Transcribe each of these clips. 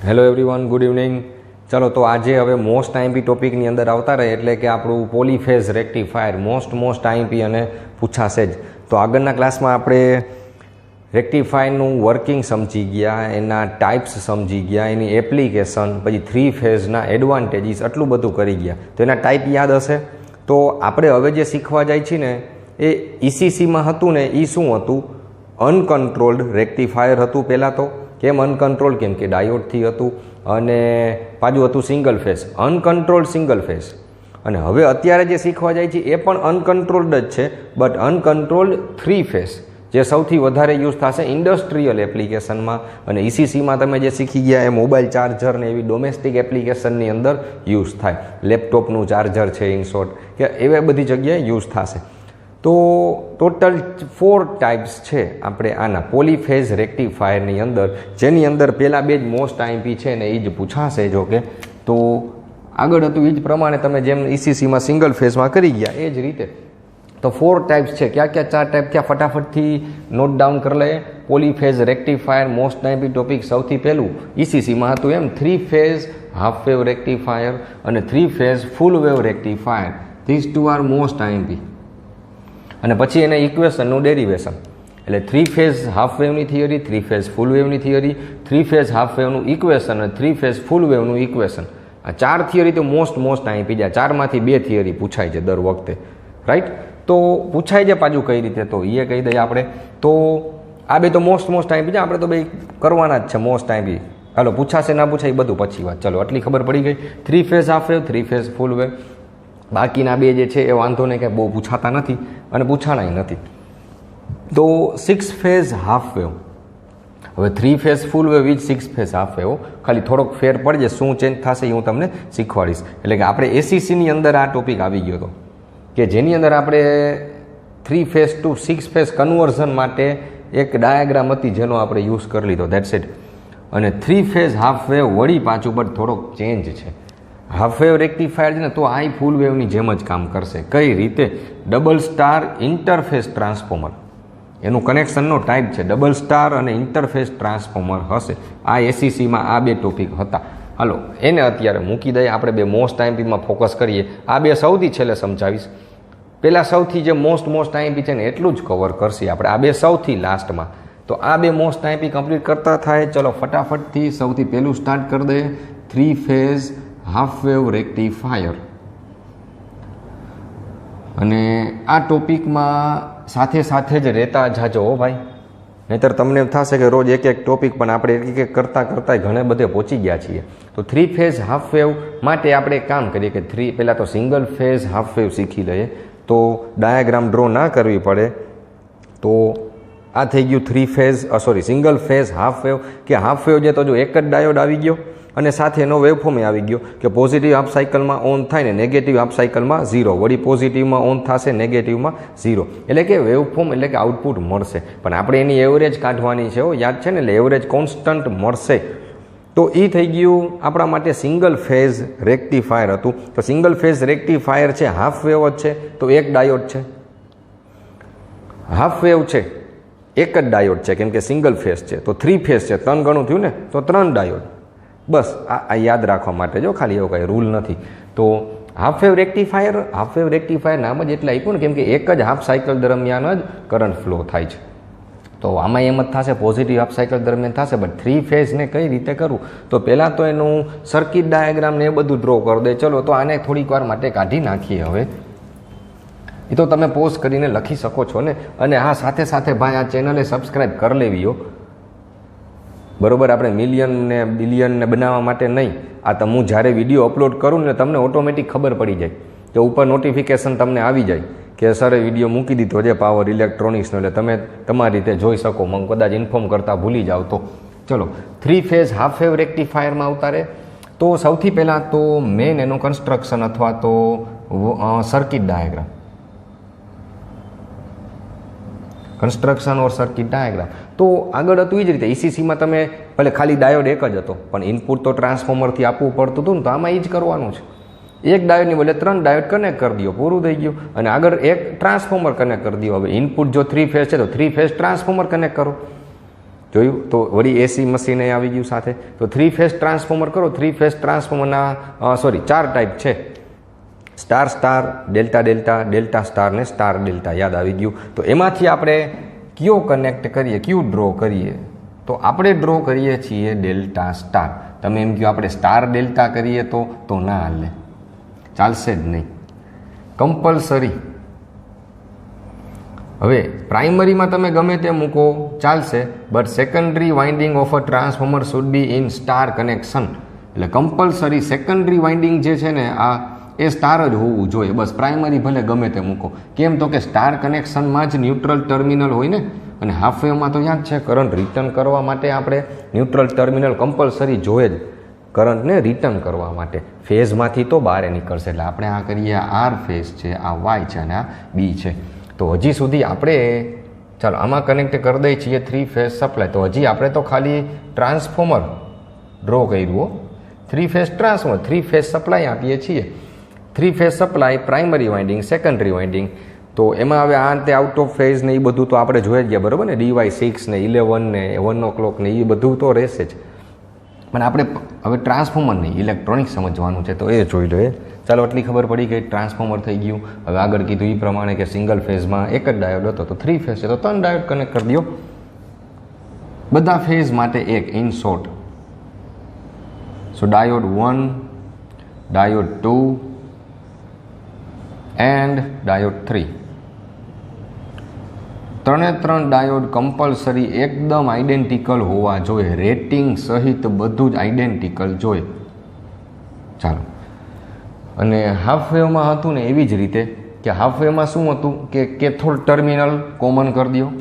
Hello everyone, good evening. ચલો તો આજે હવે મોસ્ટ આઈએમપી ટોપિકની અંદર આવતા રહે, એટલે કે આપણું પોલીફેઝ રેક્ટિફાયર મોસ્ટ આઈએમપી અને પૂછાશે જ. તો આગળના ક્લાસમાં આપણે રેક્ટિફાયરનું વર્કિંગ સમજી ગયા, એના ટાઈપ્સ સમજી ગયા, એની એપ્લિકેશન, પછી 3 ફેઝના એડવાન્ટેજીસ, આટલું બધું કરી ગયા. તો એના ટાઈપ યાદ હશે. તો આપણે હવે જે શીખવા જાય છે ને એ ઈસીસીમાં હતું ને, એ શું હતું? અનકન્ટ્રોલ્ડ રેક્ટિફાયર હતું. પહેલાં તો કેમ અનકન્ટ્રોલ? કેમ કે ડાયોડથી હતું, અને પાછું હતું સિંગલ ફેઝ, અનકન્ટ્રોલ્ડ સિંગલ ફેઝ. અને હવે અત્યારે જે શીખવા જાય છે એ પણ અનકન્ટ્રોલ્ડ જ છે, બટ અનકન્ટ્રોલ્ડ 3 ફેઝ, જે સૌથી વધારે યુઝ થશે ઇન્ડસ્ટ્રીયલ એપ્લિકેશનમાં. અને ઈસીસીમાં તમે જે શીખી ગયા એ મોબાઈલ ચાર્જર ને એવી ડોમેસ્ટિક એપ્લિકેશનની અંદર યુઝ થાય. લેપટોપનું ચાર્જર છે ઇન શોર્ટ, કે એવી બધી જગ્યાએ યુઝ થશે. તો ટોટલ 4 ટાઈપ્સ છે આપણે આના પોલીફેઝ રેક્ટિફાયરની અંદર, જેની અંદર પહેલાં 2 જ મોસ્ટ આઈએમપી છે ને એ જ પૂછાશે. જો કે તો આગળ હતું એ જ પ્રમાણે તમે જેમ ઈસીસીમાં સિંગલ ફેઝમાં કરી ગયા એ જ રીતે તો 4 ટાઈપ્સ છે. ક્યાં 4 ટાઈપ થયા ફટાફટથી નોટ ડાઉન કરી લે. Polyphase rectifier most IMP topic સૌથી પહેલું ઈસીસીમાં હતું એમ 3 ફેઝ હાફ વેવ રેક્ટિફાયર અને 3 phase full wave rectifier. This 2 R most IMP. અને પછી એને ઇક્વેશનનું ડેરિવેશન, એટલે 3 ફેઝ હાફ વેવની થિયરી, 3 ફેઝ ફૂલ વેવની થિયરી, 3 ફેઝ હાફ વેવનું ઇક્વેશન અને 3 ફેઝ ફૂલ વેવનું ઇક્વેશન. આ 4 થિયરી તો મોસ્ટ આઈએમપી જાય. 4માંથી 2 થિયરી પૂછાય છે દર વખતે, રાઈટ? તો પૂછાય છે પાછું કઈ રીતે, તો એ કહી દઈએ આપણે. તો આ 2 તો મોસ્ટ આઈએમપી છે, આપણે તો બે કરવાના જ છે મોસ્ટ આઈએમપી. હાલો, પૂછાશે ના પૂછાય એ બધું પછી વાત. ચલો, આટલી ખબર પડી ગઈ. 3 phase half wave, 3 phase full wave. બાકીના 2 જે છે એ વાંધો નહીં, કાંઈ બહુ પૂછાતા નથી અને પૂછાણાય નથી. તો 6 ફેઝ હાફ વેવ, હવે 3 phase full wave with 6 phase half wave, ખાલી થોડોક ફેર પડશે. શું ચેન્જ થશે એ હું તમને શીખવાડીશ. એટલે કે આપણે એસીસીની અંદર આ ટોપિક આવી ગયો હતો, કે જેની અંદર આપણે 3 ફેઝ ટુ 6 ફેઝ કન્વર્ઝન માટે એક ડાયાગ્રામ હતી, જેનો આપણે યુઝ કરી લીધો. That's it. અને 3 ફેઝ હાફ વેવ વળી પાછું બટ થોડોક ચેન્જ છે. હાફ વેવ રેક્ટિફાયર છે ને, તો આ ફૂલ વેવની જેમ જ કામ કરશે. કઈ રીતે? ડબલ સ્ટાર ઇન્ટરફેસ ટ્રાન્સફોર્મર, એનું કનેક્શનનો ટાઈપ છે ડબલ સ્ટાર અને ઇન્ટરફેસ ટ્રાન્સફોર્મર હશે. આ એસીસીમાં આ 2 ટોપિક હતા. હાલો, એને અત્યારે મૂકી દઈએ. આપણે 2 મોસ્ટ આઈએમપીમાં ફોકસ કરીએ. આ 2 સૌથી છેલ્લે સમજાવીશ. પહેલાં સૌથી જે મોસ્ટ આઈએમપી છે ને એટલું જ કવર કરશે આપણે. આ 2 સૌથી લાસ્ટમાં. તો આ 2 મોસ્ટ આઈએમપી કમ્પ્લીટ કરતા થાય. ચલો ફટાફટથી સૌથી પહેલું સ્ટાર્ટ કરી દઈએ. 3 ફેઝ હાફ વેવ રેક્ટિફાયર. અને આ ટોપિકમાં સાથે જ રહેતા જાજો હો ભાઈ, નહીંતર તમને એમ થશે કે રોજ એક ટોપિક, પણ આપણે એક કરતાં ઘણે બધે પહોંચી ગયા છીએ. તો 3 ફેઝ હાફ વેવ માટે આપણે એક કામ કરીએ કે પહેલાં તો સિંગલ ફેઝ હાફ વેવ શીખી લઈએ, તો ડાયાગ્રામ ડ્રો ના કરવી પડે. તો આ થઈ ગયું 3 phase single phase half wave. કે હાફ વેવ જે તો જો એક જ ડાયોડ આવી ગયો અને સાથે એનો વેવફોર્મ આવી ગયો કે પોઝિટિવ હાફ સાયકલમાં ઓન થાય ને નેગેટિવ હાફ સાયકલમાં 0, વળી પોઝિટિવમાં ઓન થશે, નેગેટિવમાં 0. એટલે કે વેવફોર્મ એટલે કે આઉટપુટ મળશે. પણ આપણે એની એવરેજ કાઢવાની છે, યાદ છે ને? એટલે એવરેજ કોન્સ્ટન્ટ મળશે. તો એ થઈ ગયું આપણા માટે સિંગલ ફેઝ રેક્ટિફાયર હતું. તો સિંગલ ફેઝ રેક્ટિફાયર છે, હાફ વેવ જ છે, તો એક ડાયોડ છે. હાફ વેવ છે, એક જ ડાયોડ છે, કેમ કે સિંગલ ફેઝ છે. તો 3 ફેઝ છે, 3 ગણું થયું ને, તો 3 ડાયોડ. બસ આ યાદ રાખવા માટે, જો ખાલી એવો કાંઈ રૂલ નથી. તો હાફ વેવ રેક્ટિફાયર નામ જ એટલે આપ્યું ને, કેમ કે એક જ હાફ સાયકલ દરમિયાન જ કરંટ ફ્લો થાય છે. તો આમાં એમ જ થશે, પોઝિટિવ હાફ સાયકલ દરમિયાન થશે. બટ 3 ફેઝને કઈ રીતે કરવું? તો પહેલાં તો એનું સર્કિટ ડાયાગ્રામ ને એ બધું ડ્રો કરી દે. ચલો, તો આને થોડીક વાર માટે કાઢી નાખીએ. હવે એ તો તમે પોઝ કરીને લખી શકો છો ને. અને હા, સાથે ભાઈ આ ચેનલે સબસ્ક્રાઈબ કરી લેવી હો, બરોબર? આપણે મિલિયન ને બિલિયન ને બનાવવા માટે નહીં. આ તો હું જ્યારે વિડીયો અપલોડ કરું ને તમને ઓટોમેટિક ખબર પડી જાય, કે ઉપર નોટિફિકેશન તમને આવી જાય કે સરે વિડીયો મૂકી દીધો છે પાવર ઇલેક્ટ્રોનિક્સનો, એટલે તમે તમારી રીતે જોઈ શકો. મને કદાચ ઇન્ફોર્મ કરતાં ભૂલી જાવ તો. ચલો, 3 ફેઝ હાફ વેવ રેક્ટિફાયરમાં ઉતારે. તો સૌથી પહેલાં તો મેઇન એનું કન્સ્ટ્રક્શન અથવા તો સર્કિટ ડાયાગ્રામ, કન્સ્ટ્રક્શન ઓર સર્કિટ ડાયાગ્રામ. તો આગળ હતું એ જ રીતે ઈસીસીમાં તમે ભલે ખાલી ડાયોડ એક જ હતો, પણ ઇનપુટ તો ટ્રાન્સફોર્મરથી આપવું પડતું હતું ને, તો આમાં એ જ કરવાનું છે. એક ડાયોડની બદલે 3 ડાયોડ કનેક્ટ કરી દો, પૂરું થઈ ગયું. અને આગળ એક ટ્રાન્સફોર્મર કનેક્ટ કરી દો. હવે ઇનપુટ જો 3 ફેઝ છે તો 3 ફેઝ ટ્રાન્સફોર્મર કનેક્ટ કરો. જોયું? તો વળી એસી મશીન એ આવી ગયું સાથે. તો 3 ફેઝ ટ્રાન્સફોર્મર કરો. 3 ફેઝ ટ્રાન્સફોર્મરના 4 ટાઈપ છે, star star, delta delta, delta star ને સ્ટાર ડેલ્ટા. યાદ આવી ગયું? તો એમાંથી આપણે કયો કનેક્ટ કરીએ, કયું ડ્રો કરીએ? તો આપણે ડ્રો કરીએ છીએ ડેલ્ટા સ્ટાર. તમે એમ કહો આપણે સ્ટાર ડેલ્ટા કરીએ તો ના હાલે, ચાલશે જ નહીં, કમ્પલસરી. હવે પ્રાઇમરીમાં તમે ગમે તે મૂકો ચાલશે, but secondary winding of a transformer should be in star connection. એટલે કમ્પલસરી સેકન્ડરી વાઇન્ડિંગ જે છે ને એ સ્ટાર જ હોવું જોઈએ. બસ પ્રાઇમરી ભલે ગમે તે મૂકો. કેમ? તો કે સ્ટાર કનેક્શનમાં જ ન્યુટ્રલ ટર્મિનલ હોય ને, અને હાફ વેવમાં તો યાદ છે કરંટ રિટર્ન કરવા માટે આપણે ન્યુટ્રલ ટર્મિનલ કમ્પલસરી જોઈએ જ, કરંટને રિટર્ન કરવા માટે. ફેઝમાંથી તો બહાર નીકળશે. એટલે આપણે આ કરીએ, આર ફેઝ છે, આ વાય છે અને આ બી છે. તો હજી સુધી આપણે ચાલો આમાં કનેક્ટ કરી દઈએ છીએ 3 ફેઝ સપ્લાય. તો હજી આપણે તો ખાલી ટ્રાન્સફોર્મર ડ્રો કર્યું, 3 ફેઝ ટ્રાન્સફોર્મર, 3 ફેઝ સપ્લાય આપીએ છીએ. 3 phase supply, primary winding, secondary winding. તો એમાં હવે આ અંતે આઉટ ઓફ ફેઝ ને એ બધું તો આપણે જોઈ જ ગયા, બરાબર ને? DY6 ને 11 ને 1 o'clock ને એ બધું તો રહેશે જ. પણ આપણે હવે ટ્રાન્સફોર્મરની ઇલેક્ટ્રોનિક સમજવાનું છે, તો એ જોઈ લઈએ. ચાલો આટલી ખબર પડી કે ટ્રાન્સફોર્મર થઈ ગયું. હવે આગળ કીધું એ પ્રમાણે કે સિંગલ ફેઝમાં એક જ ડાયોડ હતો, તો 3 ફેઝ છે તો 3 ડાયોડ કનેક્ટ કરી દો. બધા ફેઝ માટે એક, in short. So diode 1, diode 2 and diode 3. 3 diode compulsory એકદમ આઈડેન્ટિકલ હોવા જોઈએ, રેટિંગ સહિત બધું જ આઈડેન્ટિકલ જોઈએ. ચાલો, અને હાફ વેવમાં હતું ને એવી જ રીતે કે હાફ વેવમાં શું હતું કે કેથોડ ટર્મિનલ કોમન કરી દો.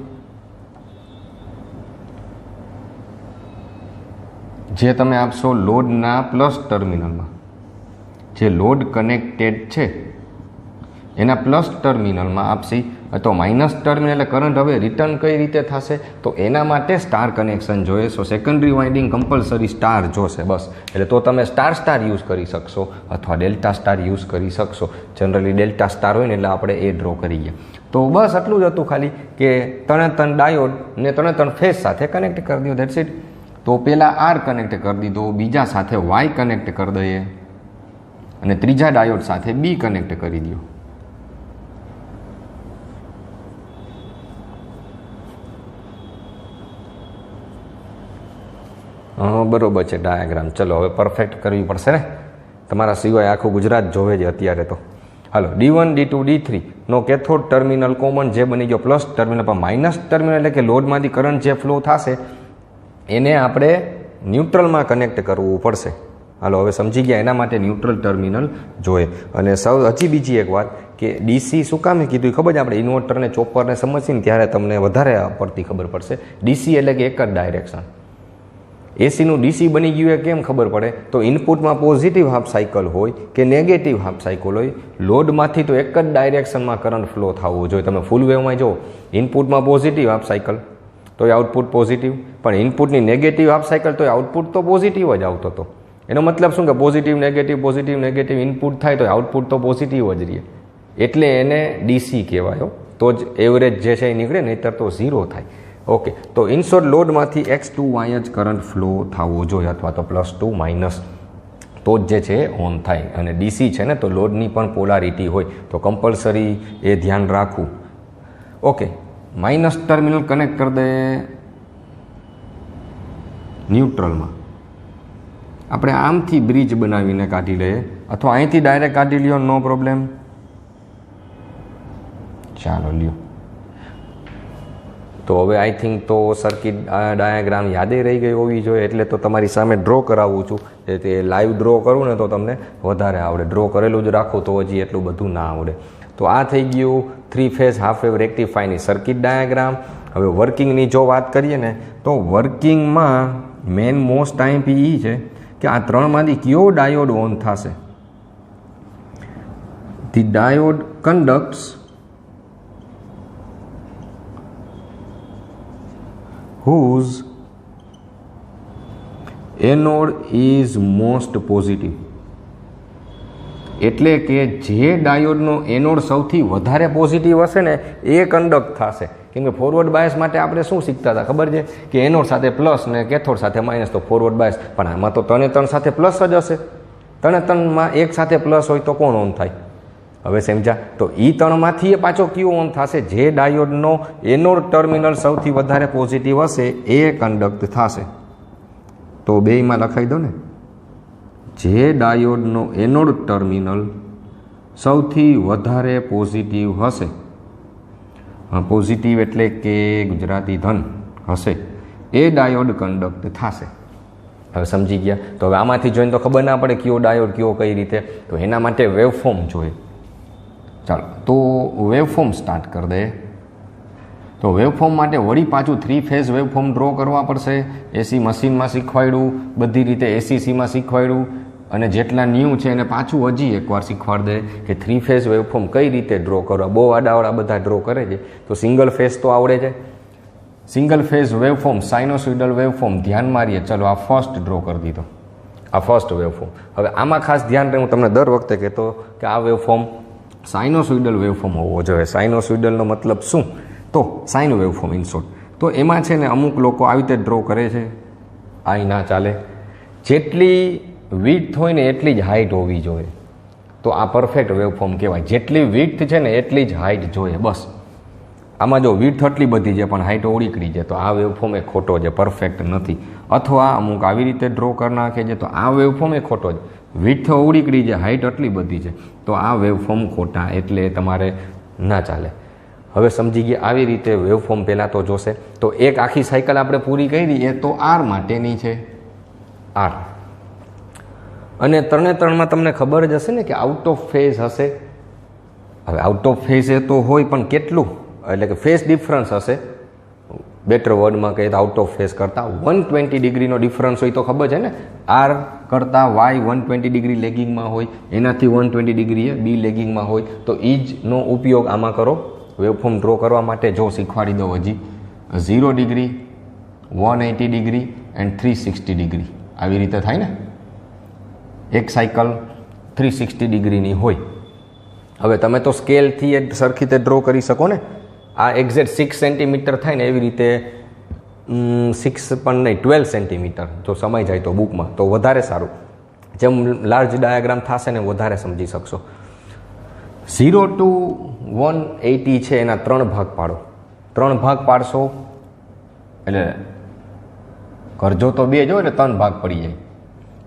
જે તમે આપશો લોડના પ્લસ ટર્મિનલમાં, જે લોડ કનેક્ટેડ છે એના પ્લસ ટર્મિનલમાં આપશી, તો માઇનસ ટર્મિનલ એટલે કરંટ હવે રિટર્ન કઈ રીતે થશે? તો એના માટે સ્ટાર કનેક્શન જોઈએ. સો સેકન્ડરી વાઇન્ડિંગ કમ્પલસરી સ્ટાર જોશે, બસ. એટલે તો તમે સ્ટાર સ્ટાર યુઝ કરી શકશો અથવા ડેલ્ટા સ્ટાર યુઝ કરી શકશો. જનરલી ડેલ્ટા સ્ટાર હોય ને એટલે આપણે એ ડ્રો કરીએ. તો બસ આટલું જ હતું ખાલી કે 3 ડાયોડ ને 3 ફેઝ સાથે કનેક્ટ કરી દો, ધેટ્સ ઇટ. તો પહેલાં આર કનેક્ટ કરી દીધો, બીજા સાથે વાય કનેક્ટ કરી દઈએ અને ત્રીજા ડાયોડ સાથે બી કનેક્ટ કરી દો. બરોબર છે ડાયાગ્રામ. ચલો હવે પરફેક્ટ કરવી પડશે ને, તમારા સિવાય આખું ગુજરાત જોવે છે અત્યારે તો. હાલો, D1, D2, D3 નો કેથોડ ટર્મિનલ કોમન જે બની ગયો પ્લસ ટર્મિનલ, પણ માઇનસ ટર્મિનલ એટલે કે લોડમાંથી કરંટ જે ફ્લો થશે એને આપણે ન્યુટ્રલમાં કનેક્ટ કરવું પડશે. હાલો હવે સમજી ગયા, એના માટે ન્યુટ્રલ ટર્મિનલ જોઈએ. અને હજી બીજી એક વાત કે ડીસી શું કામે કીધું ખબર છે? આપણે ઇન્વર્ટરને ચોપરને સમજીએ ને ત્યારે તમને વધારે પડતી ખબર પડશે. ડીસી એટલે કે એક જ ડાયરેક્શન. એસીનું ડીસી બની ગયું એ કેમ ખબર પડે? તો ઇનપુટમાં પોઝિટિવ હાફ સાયકલ હોય કે નેગેટિવ હાફ સાયકલ હોય, લોડમાંથી તો એક જ ડાયરેક્શનમાં કરંટ ફ્લો થવો જોઈએ. તમે ફૂલ વેવમાં જુઓ, ઇનપુટમાં પોઝિટિવ હાફ સાયકલ તો એ આઉટપુટ પોઝિટિવ, પણ ઇનપુટની નેગેટિવ હાફ સાયકલ તો એ આઉટપુટ તો પોઝિટિવ જ આવતો હતો. એનો મતલબ શું કે પોઝિટિવ નેગેટિવ ઇનપુટ થાય તો આઉટપુટ તો પોઝિટિવ જ રહે, એટલે એને ડીસી કહેવાય. તો જ એવરેજ જે છે એ નીકળે, નહીંતર તો ઝીરો થાય. ઓકે, તો ઇનશોર્ટ લોડમાંથી X2Y જ કરંટ ફ્લો થવો જોઈએ, અથવા તો +2 માઇનસ, તો જ જે છે ઓન થાય. અને ડીસી છે ને તો લોડની પણ પોલારિટી હોય, તો કમ્પલસરી એ ધ્યાન રાખવું. ઓકે, માઇનસ ટર્મિનલ કનેક્ટ કરી દે ન્યુટ્રલમાં. આપણે આમથી બ્રિજ બનાવીને કાઢી લઈએ, અથવા અહીંથી ડાયરેક્ટ કાઢી લ્યો, નો પ્રોબ્લેમ. ચાલો લ્યો. તો હવે આઈ થિંક તો સર્કિટ ડાયાગ્રામ યાદે રહી ગઈ હોવી જોઈએ, એટલે તો તમારી સામે ડ્રો કરાવું છું. તે લાઈવ ડ્રો કરું ને તો તમને વધારે આવડે, ડ્રો કરેલું જ રાખો તો હજી એટલું બધું ના આવડે. તો આ થઈ ગયું 3 ફેઝ હાફ વેવ રેક્ટિફાયરની સર્કિટ ડાયાગ્રામ. હવે વર્કિંગની જો વાત કરીએ ને તો વર્કિંગમાં મેન મોસ્ટ આઈએમપી એ છે કે આ ત્રણમાંથી કયો ડાયોડ ઓન થશે. The diode conducts whose anode is most positive. એટલે કે જે ડાયોડનો એનોડ સૌથી વધારે પોઝિટિવ હશે ને એ કન્ડક્ટ થશે. કેમ કે ફોરવર્ડ બાયસ માટે આપણે શું શીખતા હતા ખબર છે કે એનોડ સાથે પ્લસ ને કેથોડ સાથે માઇનસ, તો ફોરવર્ડ બાયસ. પણ આમાં તો 3 3 સાથે પ્લસ જ હશે. 3 3માં એક સાથે પ્લસ હોય તો કોણ ઓન થાય? હવે સમજ્યા? તો એ 3માંથી પાછો કયો ઓન થશે? જે ડાયોડનો એનોડ ટર્મિનલ સૌથી વધારે પોઝિટિવ હશે એ કન્ડક્ટ થશે. તો બેયમાં લખાઈ દો ને, જે ડાયોડનો એનોડ ટર્મિનલ સૌથી વધારે પોઝિટિવ હશે, પોઝિટિવ એટલે કે ગુજરાતી ધન હશે, એ ડાયોડ કન્ડક્ટ થશે. હવે સમજી ગયા? તો હવે આમાંથી જોઈને તો ખબર ના પડે કયો ડાયોડ કયો કઈ રીતે, તો એના માટે વેવફોર્મ જોઈએ. ચાલો તો વેવફોર્મ સ્ટાર્ટ કરી દે. તો વેવફોર્મ માટે વળી પાછું 3 ફેઝ વેવફોર્મ ડ્રો કરવા પડશે. એસી મશીનમાં શીખવાડ્યું, બધી રીતે એસીસીમાં શીખવાડ્યું, અને જેટલા ન્યૂ છે એને પાછું હજી એકવાર શીખવાડ દે કે 3 ફેઝ વેવફોર્મ કઈ રીતે ડ્રો કરવા. બહુ આડાવાળા બધા ડ્રો કરે છે, તો સિંગલ ફેઝ તો આવડે છે. Single phase waveform, sinusoidal waveform ધ્યાન મારીએ. ચલો આ ફર્સ્ટ ડ્રો કરી દીધો, આ ફર્સ્ટ વેવફોર્મ. હવે આમાં ખાસ ધ્યાન રહે, હું તમને દર વખતે કહેતો કે આ વેવફોર્મ સાઇનોસોઇડલ વેવફોર્મ હોવો જોઈએ. સાઇનોસોઇડલનો મતલબ શું? તો સાઇન વેવફોર્મ ઇન શોર્ટ. તો એમાં છે ને અમુક લોકો આવી રીતે ડ્રો કરે છે, આ ના ચાલે. જેટલી વિડ્થ હોય ને એટલી જ હાઇટ હોવી જોઈએ, તો આ પરફેક્ટ વેવફોર્મ કહેવાય. જેટલી વિડ્થ છે ને એટલી જ હાઇટ જોઈએ, બસ. આમાં જો વિડ્થ એટલી બધી છે પણ હાઇટ ઓળીકડી છે, તો આ વેવફોર્મ એ ખોટો છે, પરફેક્ટ નથી. અથવા અમુક આવી રીતે ડ્રો કરી નાખે છે, તો આ વેવફોર્મ એ ખોટો છે. વિડ્થ ઓળીકડી છે, હાઇટ એટલી બધી છે, તો આ વેવફોર્મ ખોટા, એટલે તમારે ના ચાલે. હવે સમજી ગયા? આવી રીતે વેવફોર્મ પહેલાં તો જોશે. તો એક આખી સાયકલ આપણે પૂરી કરી, એ તો આર માટેની છે, આર. અને 3 3માં તમને ખબર જ હશે ને કે આઉટ ઓફ ફેઝ હશે. હવે આઉટ ઓફ ફેઝ એ તો હોય, પણ કેટલું? એટલે કે ફેઝ ડિફરન્સ હશે. બેટર વર્ડમાં કહીએ તો આઉટ ઓફ ફેઝ કરતાં 120 ડિગ્રીનો ડિફરન્સ હોય તો ખબર છે ને, આર કરતાં વાય 120 ડિગ્રી લેગિંગમાં હોય, એનાથી 120 ડિગ્રીએ બી લેગિંગમાં હોય, તો એ જનો ઉપયોગ આમાં કરો વેવફોર્મ ડ્રો કરવા માટે. જો શીખવાડી દો હજી, 0 ડિગ્રી, 180 ડિગ્રી એન્ડ 360 ડિગ્રી, આવી રીતે થાય ને. એક સાયકલ 360 ડિગ્રીની હોય. હવે તમે તો સ્કેલથી એ સરખી રીતે ડ્રો કરી શકો ને. આ એક્ઝેક્ટ 6 સેન્ટીમીટર થાય ને એવી રીતે 6 પણ નહીં, 12 સેન્ટીમીટર જો સમય જાય તો બુકમાં, તો વધારે સારું. જેમ લાર્જ ડાયાગ્રામ થશે ને વધારે સમજી શકશો. 0 to 180 છે એના 3 ભાગ પાડો. 3 ભાગ પાડશો એટલે કરજો તો 2 જો, એટલે 3 ભાગ પડી જાય.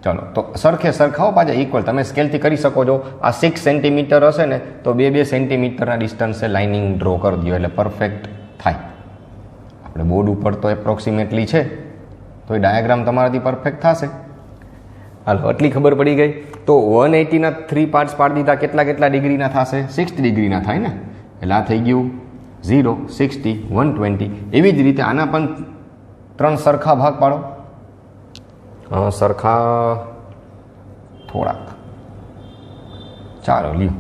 ચલો તો સરખે સરખાઓ, પાછા ઇક્વલ. તમે સ્કેલથી કરી શકો છો. આ 6 સેન્ટીમીટર હશે ને તો 2 સેન્ટીમીટરના ડિસ્ટન્સે લાઇનિંગ ડ્રો કરી દો, એટલે પરફેક્ટ થાય. આપણે બોર્ડ ઉપર તો એપ્રોક્સિમેટલી છે, તો એ ડાયાગ્રામ તમારાથી પરફેક્ટ થશે. હાલો, આટલી ખબર પડી ગઈ. તો 180ના 3 પાર્ટ્સ પાડી દીધા, કેટલા કેટલા ડિગ્રીના થશે? 60 ડિગ્રીના થાય ને. એટલે આ થઈ ગયું 0, 60, 120. એવી જ રીતે આના પણ 3 સરખા ભાગ પાડો. સરખા થોડાક, ચાલો લ્યો.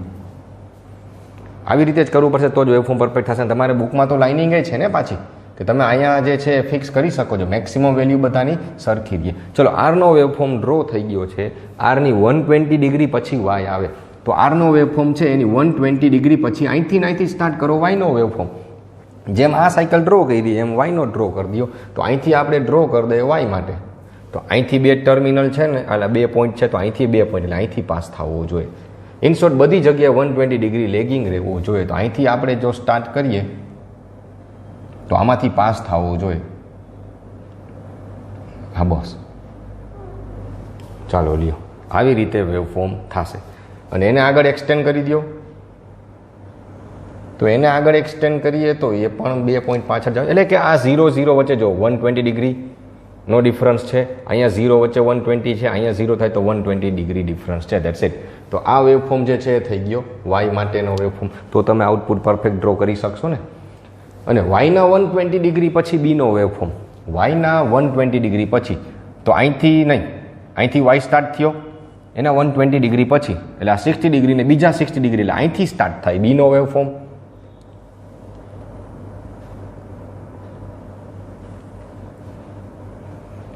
આવી રીતે જ કરવું પડશે તો જ વેવફોર્મ પરફેક્ટ થશે. તમારે બુકમાં તો લાઇનિંગ છે ને પાછી, કે તમે અહીંયા જે છે ફિક્સ કરી શકો છો. મેક્સિમમ વેલ્યુ બધાની સરખી દે. ચલો, આરનો વેવફોર્મ ડ્રો થઈ ગયો છે. આરની 120 ડિગ્રી પછી વાય આવે, તો આરનો વેવફોર્મ છે એની 120 ડિગ્રી પછી અહીંથી સ્ટાર્ટ કરો વાયનો વેવફોર્મ. જેમ આ સાયકલ ડ્રો કરી એમ વાયનો ડ્રો કરી દો. તો અહીંથી આપણે ડ્રો કરી દઈએ વાય માટે. તો અહીંથી 2 ટર્મિનલ છે ને, એટલે 2 પોઈન્ટ છે, તો અહીંથી 2 પોઈન્ટ, એટલે અહીંથી પાસ થવો જોઈએ. ઇન શોર્ટ બધી જગ્યાએ 120 ડિગ્રી લેગિંગ રહેવું જોઈએ. તો અહીંથી આપણે જો સ્ટાર્ટ કરીએ તો આમાંથી પાસ થવો જોઈએ. હા બસ, ચાલો લ્યો. આવી રીતે વેવફોર્મ થશે. અને એને આગળ એક્સટેન્ડ કરી દો. તો એને આગળ એક્સટેન્ડ કરીએ તો એ પણ 2 પોઈન્ટ પાછળ જાવ. એટલે કે આ 0 0 વચ્ચે જો 120 ડિગ્રી નો ડિફરન્સ છે. અહીંયા 0 વચ્ચે 120 છે, અહીંયા 0 થાય તો 120 ડિગ્રી ડિફરન્સ છે. That's it. તો આ વેવફોર્મ જે છે એ થઈ ગયો વાય માટેનો વેવફોર્મ. તો તમે આઉટપુટ પરફેક્ટ ડ્રો કરી શકશો ને. અને વાયના 120 ડિગ્રી પછી બીનો વેવફોર્મ. વાયના 120 ડિગ્રી પછી, તો અહીંથી નહીં, અહીંથી વાય સ્ટાર્ટ થયો એના 120 ડિગ્રી પછી, એટલે આ 60 ડિગ્રી ને બીજા 60 ડિગ્રી, એટલે અહીંથી સ્ટાર્ટ થાય બીનો વેવફોર્મ.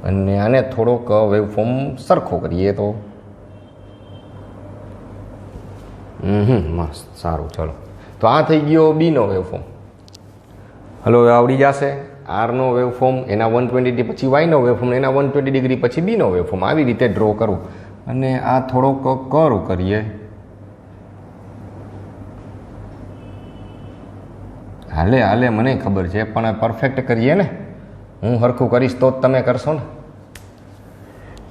અને આને થોડોક વેવફોર્મ સરખો કરીએ તો મસ્ત, સારું. ચલો, તો આ થઈ ગયો બીનો વેવફોર્મ. હલો હવે આવડી જશે. આરનો વેવફોર્મ એના 120 પછી વાયનો વેવફોર્મ એના 120 ડિગ્રી પછી બીનો વેવફોર્મ આવી રીતે ડ્રો કરવું. અને આ થોડોક કર્વ કરીએ. હાલે મને ખબર છે પણ પરફેક્ટ કરીએ ને. હું હરખું કરીશ તો જ તમે કરશો ને.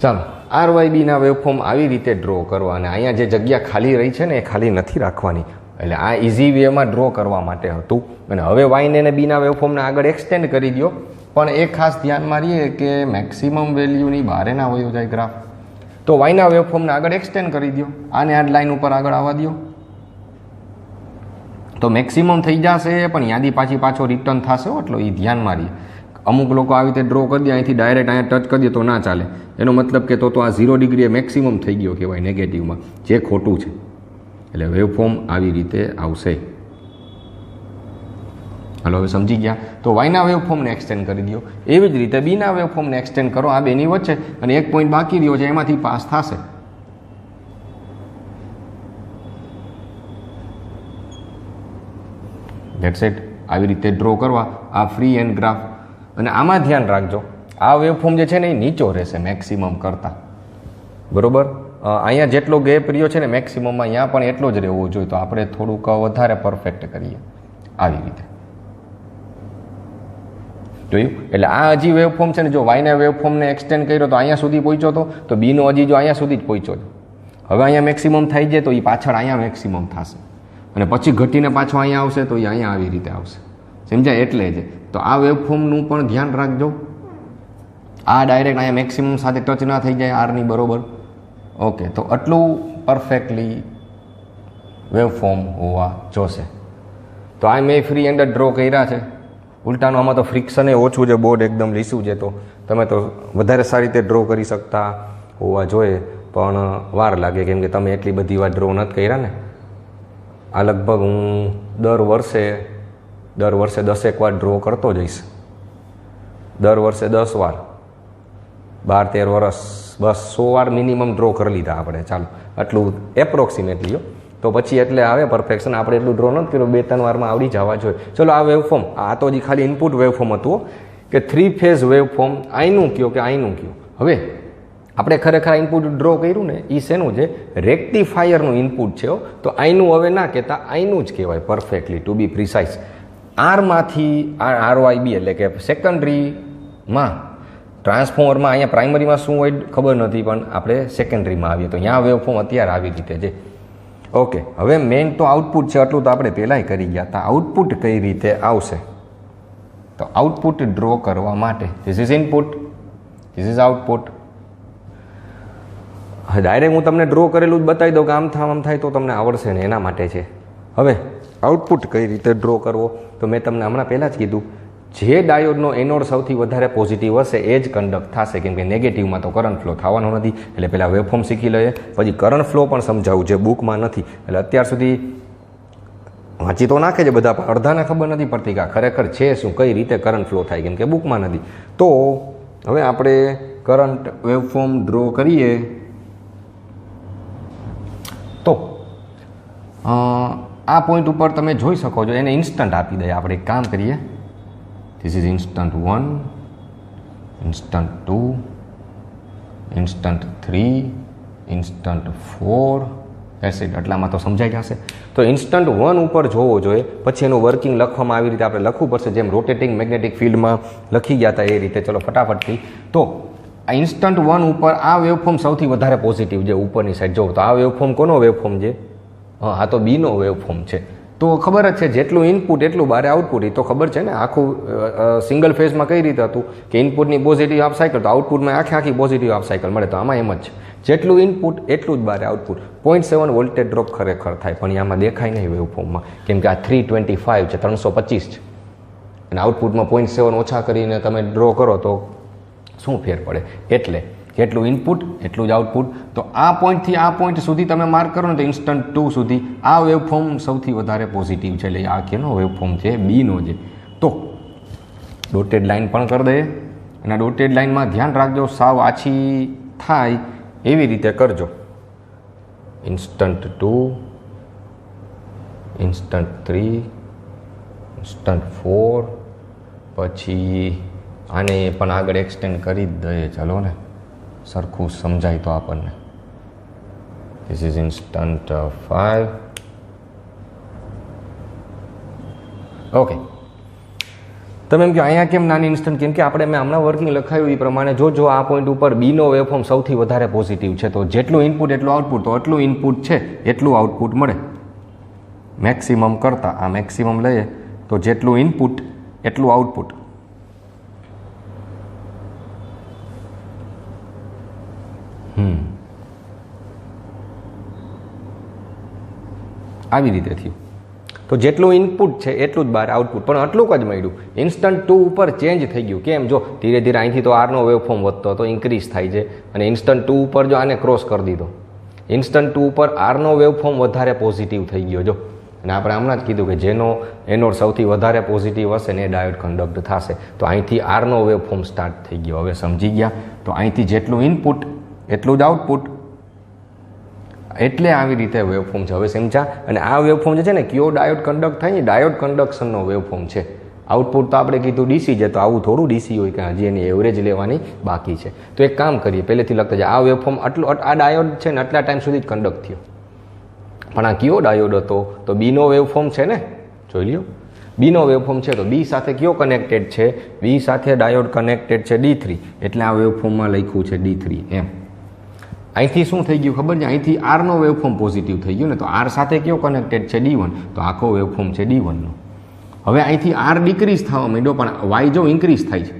ચાલો RYBના વેવફોર્મ આવી રીતે ડ્રો કરવા. અને અહીંયા જે જગ્યા ખાલી રહી છે ને એ ખાલી નથી રાખવાની. એટલે આ ઇઝી વેમાં ડ્રો કરવા માટે હતું. અને હવે વાયને અને બીના વેવફોર્મને આગળ એક્સટેન્ડ કરી દો. પણ એ ખાસ ધ્યાનમાં રહીએ કે મેક્સિમમ વેલ્યુની બહાર ના વયો જાય ગ્રાફ. તો વાયના વેવફોર્મને આગળ એક્સટેન્ડ કરી દો. આને આ લાઈન ઉપર આગળ આવવા દો તો મેક્સિમમ થઈ જશે. પણ યાદી પાછો રિટર્ન થશે એટલો એ ધ્યાનમાં રહીએ. અમુક લોકો આવી રીતે ડ્રો કરી દે અહીંથી ડાયરેક્ટ અહીંયા ટચ કરી દે તો ના ચાલે. એનો મતલબ કે તો આ 0 ડિગ્રી મેક્સિમમ થઈ ગયો કહેવાય નેગેટિવમાં, જે ખોટું છે. એટલે વેવફોર્મ આવી રીતે આવશે. હાલો હવે સમજી ગયા. તો વાયના વેવફોર્મને એક્સટેન્ડ કરી દો. એવી જ રીતે બીના વેવફોર્મને એક્સટેન્ડ કરો આ બેની વચ્ચે. અને એક પોઈન્ટ બાકી રહ્યો છે એમાંથી પાસ થશે. That's it. આવી રીતે ડ્રો કરવા આ ફ્રી હેન્ડ ગ્રાફ. અને આમાં ધ્યાન રાખજો આ વેવફોર્મ જે છે ને એ નીચો રહેશે મેક્સિમમ કરતાં. બરોબર. અહીંયા જેટલો ગેપ રહ્યો છે ને મેક્સિમમમાં અહીંયા પણ એટલો જ રહેવો જોઈએ. તો આપણે થોડુંક વધારે પરફેક્ટ કરીએ આવી રીતે. જોયું? એટલે આ હજી વેવફોર્મ છે ને જો વાયના વેવફોર્મને એક્સટેન્ડ કર્યો તો અહીંયા સુધી પહોંચ્યો તો બીનો હજી જો અહીંયા સુધી જ પહોંચ્યો છે. હવે અહીંયા મેક્સિમમ થઈ જાય તો એ પાછળ અહીંયા મેક્સિમમ થશે. અને પછી ઘટીને પાછો અહીંયા આવશે તો એ અહીંયા આવી રીતે આવશે. સમજાય? એટલે જ તો આ વેવફોર્મનું પણ ધ્યાન રાખજો. આ ડાયરેક્ટ અહીંયા મેક્સિમમ સાથે ટચ ના થઈ જાય આરની બરોબર. ઓકે, તો આટલું પરફેક્ટલી વેવફોર્મ હોવા જોશે. તો આ મેં ફ્રી હેન્ડ ડ્રો કર્યા છે. ઉલટાનું આમાં તો ફ્રિક્શન એ ઓછું છે, બોર્ડ એકદમ લીસું છે. તો તમે તો વધારે સારી રીતે ડ્રો કરી શકતા હોવા જોઈએ. પણ વાર લાગે કેમ કે તમે એટલી બધી વાર ડ્રો નથી કર્યા ને. આ લગભગ હું દર વર્ષે 10 વાર ડ્રો કરતો જઈશ. દર વર્ષે 10 વાર, 12-13 વર્ષ, બસ 100 વાર મિનિમમ ડ્રો કરી લીધા આપણે. ચાલો આટલું એપ્રોક્સિમેટલી. તો પછી એટલે આવે પરફેક્શન. આપણે એટલું ડ્રો નથી કર્યું, 2-3 વારમાં આવડી જવા જોઈએ. ચલો આ વેવફોર્મ, આ તો હજી ખાલી ઇનપુટ વેવફોર્મ હતું કે 3 ફેઝ વેવફોર્મ. આઈનું કયો કે આઈનું કયો. હવે આપણે ખરેખર ઇનપુટ ડ્રો કર્યું ને એ શેનું છે? રેક્ટિફાયરનું ઇનપુટ છે. તો આઈનું હવે ના કહેતા આઈનું જ કહેવાય પરફેક્ટલી, ટુ બી પ્રિસાઇઝ. આરમાંથી RYB એટલે કે સેકન્ડરીમાં ટ્રાન્સફોર્મરમાં, અહીંયા પ્રાઇમરીમાં શું હોય ખબર નથી, પણ આપણે સેકન્ડરીમાં આવીએ તો અહીંયા વેવફોર્મ અત્યારે આવી રીતે છે. ઓકે, હવે મેઇન તો આઉટપુટ છે. આટલું તો આપણે પહેલાંય કરી ગયા હતા. આઉટપુટ કઈ રીતે આવશે? તો આઉટપુટ ડ્રો કરવા માટે this is input, this is output. Direct હું તમને ડ્રો કરેલું જ બતાવી દઉં કે આમ થાય તો તમને આવડશે ને, એના માટે છે. હવે આઉટપુટ કઈ રીતે ડ્રો કરવો? તો મેં તમને હમણાં પહેલાં જ કીધું, જે ડાયોડનો એનોડ સૌથી વધારે પોઝિટિવ હશે એ જ કન્ડક્ટ થશે. કેમ કે નેગેટિવમાં તો કરંટ ફ્લો થવાનો નથી. એટલે પહેલાં વેવફોર્મ શીખી લઈએ, પછી કરંટ ફ્લો પણ સમજાવું જે બુકમાં નથી. એટલે અત્યાર સુધી વાંચી તો નાખે છે બધા, પણ અડધાને ખબર નથી પડતી કે ખરેખર છે શું, કઈ રીતે કરંટ ફ્લો થાય, કેમ કે બુકમાં નથી. તો હવે આપણે કરંટ વેવફોર્મ ડ્રો કરીએ. તો આ પોઈન્ટ ઉપર તમે જોઈ શકો છો, એને ઇન્સ્ટન્ટ આપી દઈએ. આપણે એક કામ કરીએ, this is instant 1, instant 2, instant 3, instant 4. એસિડ આટલામાં તો સમજાઈ જશે. તો ઇન્સ્ટન્ટ 1 ઉપર જોવો જોઈએ, પછી એનું વર્કિંગ લખવામાં આવી રીતે આપણે લખવું પડશે, જેમ રોટેટિંગ મેગ્નેટિક ફિલ્ડમાં લખી ગયા હતા એ રીતે. ચલો ફટાફટથી. તો આ ઇન્સ્ટન્ટ 1 ઉપર આ વેવફોર્મ સૌથી વધારે પોઝિટિવ છે ઉપરની સાઈડ. જોવો તો આ વેવફોર્મ કોનો વેવફોર્મ છે? આ તો બીનો વેવફોર્મ છે. તો ખબર જ છે જેટલું ઇનપુટ એટલું બારે આઉટપુટ. એ તો ખબર છે ને. આખું સિંગલ ફેઝમાં કઈ રીતે હતું કે ઇનપુટની પોઝિટિવ હાફ સાયકલ, તો આઉટપુટમાં આખી પોઝિટિવ હાફ સાયકલ મળે. તો આમાં એમ જ છે, જેટલું ઇનપુટ એટલું જ બારે આઉટપુટ. 0.7 વોલ્ટેજ ડ્રોપ ખરેખર થાય, પણ આમાં દેખાય નહીં વેવફોર્મમાં, કેમ કે આ 325 છે, 325 છે. અને આઉટપુટમાં 0.7 ઓછા કરીને તમે ડ્રો કરો તો શું ફેર પડે? એટલે જેટલું ઇનપુટ એટલું જ આઉટપુટ. તો આ પોઈન્ટથી આ પોઈન્ટ સુધી તમે માર્ક કરો ને તો ઇન્સ્ટન્ટ 2 સુધી આ વેવફોર્મ સૌથી વધારે પોઝિટિવ છે. એટલે આ કેનો વેવફોર્મ છે? બીનો છે. તો ડોટેડ લાઇન પણ કરી દઈએ. અને ડોટેડ લાઇનમાં ધ્યાન રાખજો, સાવ આછી થાય એવી રીતે કરજો. ઇન્સ્ટન્ટ 2, ઇન્સ્ટન્ટ 3, ઇન્સ્ટન્ટ 4, પછી આને પણ આગળ એક્સટેન્ડ કરી જ દઈએ, ચાલો ને સરખું સમજાય તો આપણને. This is instant 5. ઓકે, તમે એમ કે અહીંયા કેમ નાની ઇન્સ્ટન્ટ? કેમ કે આપણે મેં હમણાં વર્કિંગ લખાયું એ પ્રમાણે જો આ પોઈન્ટ ઉપર બીનો વેવફોર્મ સૌથી વધારે પોઝિટિવ છે, તો જેટલું ઇનપુટ એટલું આઉટપુટ, તો એટલું ઇનપુટ છે એટલું આઉટપુટ મળે. મેક્સિમમ કરતાં આ મેક્સિમમ લઈએ તો જેટલું ઇનપુટ એટલું આઉટપુટ. આવી રીતે થયું. તો જેટલું ઇનપુટ છે એટલું જ બહાર આઉટપુટ, પણ આટલું જ મળ્યું. ઇન્સ્ટન્ટ 2 ઉપર ચેન્જ થઈ ગયું. કેમ? જો ધીરે ધીરે અહીંથી તો આરનો વેવફોર્મ વધતો હતો, ઇન્ક્રીઝ થાય છે, અને ઇન્સ્ટન્ટ 2 ઉપર જો આને ક્રોસ કરી દીધો, ઇન્સ્ટન્ટ 2 ઉપર આરનો વેવફોર્મ વધારે પોઝિટિવ થઈ ગયો. જો, અને આપણે હમણાં જ કીધું કે જેનો એનોડ સૌથી વધારે પોઝિટિવ હશે ને એ ડાયોડ કન્ડક્ટ થશે. તો અહીંથી આરનો વેવફોર્મ સ્ટાર્ટ થઈ ગયો. હવે સમજી ગયા? તો અહીંથી જેટલું ઇનપુટ એટલું જ આઉટપુટ, એટલે આવી રીતે વેવફોર્મ છે. હવે સમજા? અને આ વેવફોર્મ જે છે ને, કયો ડાયોડ કન્ડક્ટ થાય ને, ડાયોડ કન્ડક્શનનો વેવફોર્મ છે. આઉટપુટ તો આપણે કીધું ડીસી છે, તો આવું થોડું ડીસી હોય કે હજી એની એવરેજ લેવાની બાકી છે. તો એક કામ કરીએ, પહેલેથી લખતા જાય. આ વેવફોર્મ આ ડાયોડ છે ને આટલા ટાઈમ સુધી જ કન્ડક્ટ થયો, પણ આ કયો ડાયોડ હતો? તો બીનો વેવફોર્મ છે ને, જોઈ લ્યો. બીનો વેવફોર્મ છે તો બી સાથે કયો કનેક્ટેડ છે? બી સાથે ડાયોડ કનેક્ટેડ છે D3, એટલે આ વેવફોર્મમાં લખ્યું છે D3 એમ. અહીંથી શું થઈ ગયું ખબર છે? અહીંથી આરનો વેવફોર્મ પોઝિટિવ થઈ ગયું ને, તો આર સાથે કયો કનેક્ટેડ છે? D1, તો આખો વેવફોર્મ છે D1 નો. હવે અહીંથી આર ડિક્રીઝ થવા માંડ્યો, પણ વાય જો ઇન્ક્રીઝ થાય છે.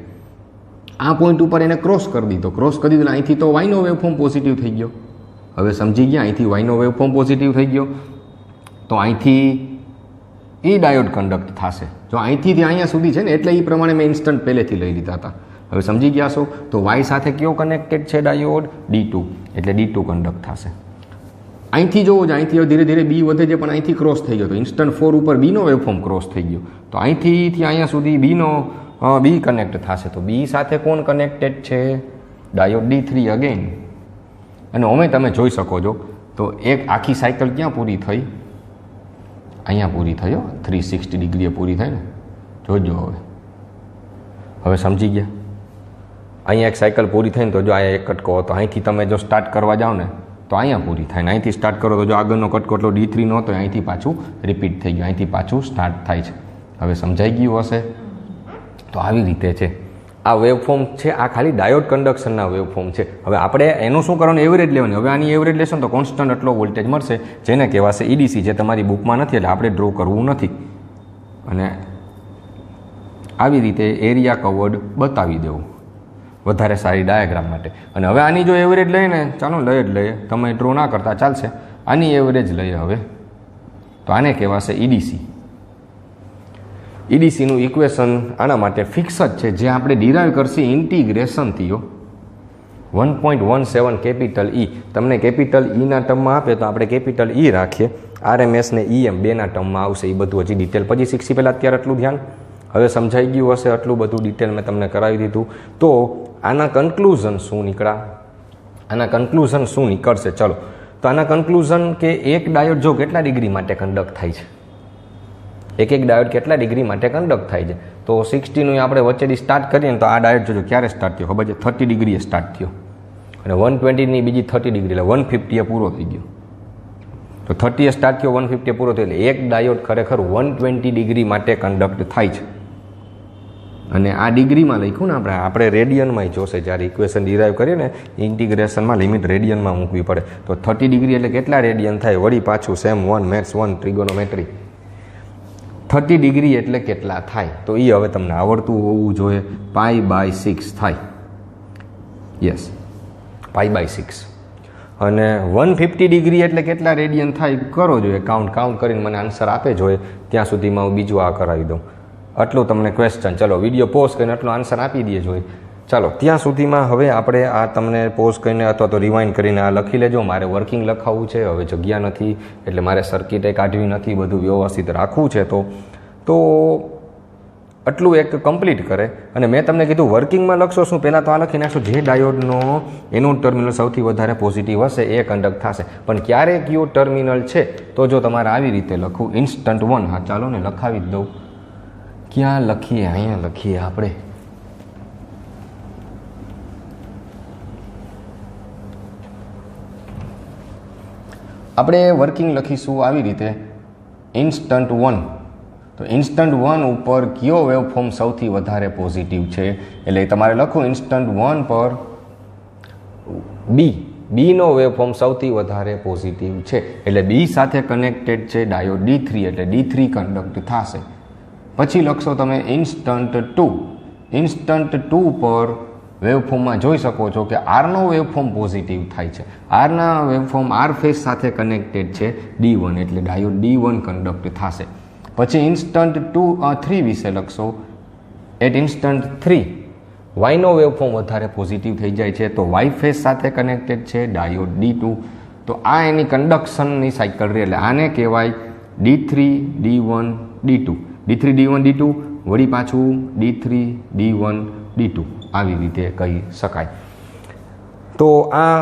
આ પોઈન્ટ ઉપર એને ક્રોસ કરી દીધો, અહીંથી તો વાયનો વેવફોર્મ પોઝિટિવ થઈ ગયો. હવે સમજી ગયા? અહીંથી વાયનો વેવફોર્મ પોઝિટિવ થઈ ગયો, તો અહીંથી એ ડાયોડ કન્ડક્ટ થશે. જો અહીંથી અહીંયા સુધી છે ને, એટલે એ પ્રમાણે મેં ઇન્સ્ટન્ટ પહેલેથી લઈ લીધા હતા. હવે સમજી ગયા છો? તો વાય સાથે કયો કનેક્ટેડ છે ડાયોડ? D2, એટલે D2 કન્ડક્ટ થશે. અહીંથી જોવો જ, અહીંથી ધીરે ધીરે બી વધે છે, પણ અહીંથી ક્રોસ થઈ ગયો, તો ઇન્સ્ટન્ટ 4 ઉપર બીનો વેવફોર્મ ક્રોસ થઈ ગયો. તો અહીંથી અહીંયા સુધી બી કનેક્ટ થશે. તો બી સાથે કોણ કનેક્ટેડ છે? Diode D3 again. અને અમે તમે જોઈ શકો છો, તો એક આખી સાયકલ ક્યાં પૂરી થઈ? અહીંયા પૂરી થયો, 360 ડિગ્રીએ પૂરી થાય ને. જોજો હવે સમજી ગયા? અહીંયા એક સાયકલ પૂરી થઈને તો જો અહીંયા એક કટકો હતો, અહીંથી તમે જો સ્ટાર્ટ કરવા જાઓ ને તો અહીંયા પૂરી થાય ને, અહીંથી સ્ટાર્ટ કરો તો જો આગળનો કટકો એટલો D3 નો હતો, અહીંથી પાછું રિપીટ થઈ ગયું, અહીંથી પાછું સ્ટાર્ટ થાય છે. હવે સમજાઈ ગયું હશે? તો આવી રીતે છે આ વેવફોર્મ છે. આ ખાલી ડાયોડ કન્ડક્શનના વેવફોર્મ છે. હવે આપણે એનું શું કરવાનું? એવરેજ લેવાની. હવે આની એવરેજ લેશો તો કોન્સ્ટન્ટ એટલો વોલ્ટેજ મળશે, જેને કહેવાશે EDC, જે તમારી બુકમાં નથી, એટલે આપણે ડ્રો કરવું નથી. અને આવી રીતે એરિયા કવર્ડ બતાવી દેવું વધારે સારી ડાયાગ્રામ માટે. અને હવે આની જો એવરેજ લઈએ ને, ચાલો લઈએ જ લઈએ, તમે ડ્રો ના કરતા ચાલશે. આની એવરેજ લઈએ હવે, તો આને કહેવાશે EDC. EDCનું ઇક્વેશન આના માટે ફિક્સ જ છે, જે આપણે ડિરાઈવ કરશે ઇન્ટિગ્રેશનથી. 1.17 કેપિટલ E. તમને કેપિટલ Eના ટર્મમાં આપે તો આપણે કેપિટલ E રાખીએ, RMS ને EM બેના ટર્મમાં આવશે. એ બધું હજી ડિટેલ પછી શીખી. પહેલાં અત્યારે આટલું ધ્યાન. હવે સમજાઈ ગયું હશે? આટલું બધું ડિટેલ મેં તમને કરાવી દીધું. તો આના કન્ક્લુઝન શું નીકળ્યા? આના કન્ક્લુઝન શું નીકળશે? ચલો, તો આના કન્ક્લુઝન કે એક ડાયોડ જો કેટલા ડિગ્રી માટે કન્ડક્ટ થાય છે, એક ડાયોડ કેટલા ડિગ્રી માટે કન્ડક્ટ થાય છે, તો 60નું આપણે વચ્ચેથી સ્ટાર્ટ કરીએ ને, તો આ ડાયોડ જોજો ક્યારે સ્ટાર્ટ થયો ખબર છે? 30 ડિગ્રીએ સ્ટાર્ટ થયો, અને 120ની બીજી 30 ડિગ્રી, એટલે 150 પૂરો થઈ ગયો. તો 30એ સ્ટાર્ટ થયો, 150 પૂરો થયો, એટલે એક ડાયોડ ખરેખર 120 ડિગ્રી માટે કન્ડક્ટ થાય છે. અને આ ડિગ્રીમાં લખ્યું ને, આપણે રેડિયનમાં જોશે. જ્યારે ઇક્વેશન ડિરાઈવ કરીએ ને ઇન્ટિગ્રેશનમાં, લિમિટ રેડિયનમાં મૂકવી પડે. તો 30 ડિગ્રી એટલે કેટલા રેડિયન થાય? વળી પાછું સેમ 1 મેથ્સ 1 ટ્રિગોનોમેટ્રી. 30 ડિગ્રી એટલે કેટલા થાય? તો એ હવે તમને આવડતું હોવું જોઈએ. π/6 થાય. યસ, π/6. અને 150 ડિગ્રી એટલે કેટલા રેડિયન થાય? કરો જોઈએ કાઉન્ટ કરીને મને આન્સર આપે જોઈએ. ત્યાં સુધીમાં હું બીજું આ કરાવી દઉં. આટલું તમને ક્વેશ્ચન. ચલો વિડીયો પોઝ કરીને આટલો આન્સર આપી દઈએ જોઈએ. ચાલો ત્યાં સુધીમાં હવે આપણે આ તમને પોઝ કરીને અથવા તો રિવાઇન્ડ કરીને આ લખી લેજો. મારે વર્કિંગ લખાવવું છે, હવે જગ્યા નથી, એટલે મારે સર્કિટે કાઢવી નથી, બધું વ્યવસ્થિત રાખવું છે. તો આટલું એક કમ્પ્લીટ કરે. અને મેં તમને કીધું વર્કિંગમાં લખશો શું? પહેલાં તો આ લખી નાખશો, જે ડાયોડનો એનોડ ટર્મિનલ સૌથી વધારે પોઝિટિવ હશે એ કન્ડક્ટ થશે. પણ ક્યારે કયો ટર્મિનલ છે? તો જો તમારે આવી રીતે લખવું, ઇન્સ્ટન્ટ 1. હા ચાલો ને લખાવી જ દઉં. ક્યાં લખીએ? અહીંયા લખીએ આપણે. આપણે વર્કિંગ લખીશું આવી રીતે, ઇન્સ્ટન્ટ 1. તો ઇન્સ્ટન્ટ 1 ઉપર કયો વેવફોર્મ સૌથી વધારે પોઝિટિવ છે? એટલે તમારે લખો ઇન્સ્ટન્ટ 1 પર બીનો વેવફોર્મ સૌથી વધારે પોઝિટિવ છે. એટલે બી સાથે કનેક્ટેડ છે ડાયોડ D3, એટલે D3 કન્ડક્ટ થશે. પછી લખશો તમે ઇન્સ્ટન્ટ 2. ઇન્સ્ટન્ટ 2 પર વેવફોર્મમાં જોઈ શકો છો કે આરનો વેવફોર્મ પોઝિટિવ થાય છે. આરના વેવફોર્મ આર ફેઝ સાથે કનેક્ટેડ છે D1, એટલે ડાયોડ D1 કન્ડક્ટ થશે. પછી ઇન્સ્ટન્ટ 3 વિશે લખશો. એટ ઇન્સ્ટન્ટ 3 વાયનો વેવફોર્મ વધારે પોઝિટિવ થઈ જાય છે, તો વાય ફેઝ સાથે કનેક્ટેડ છે ડાયોડ D2. તો આ એની કન્ડક્શનની સાયકલ રહે, એટલે આને કહેવાય D3 D1 D2, D3 D1 D2 વળી પાછું D3 D1 D2, આવી રીતે કહી શકાય. તો આ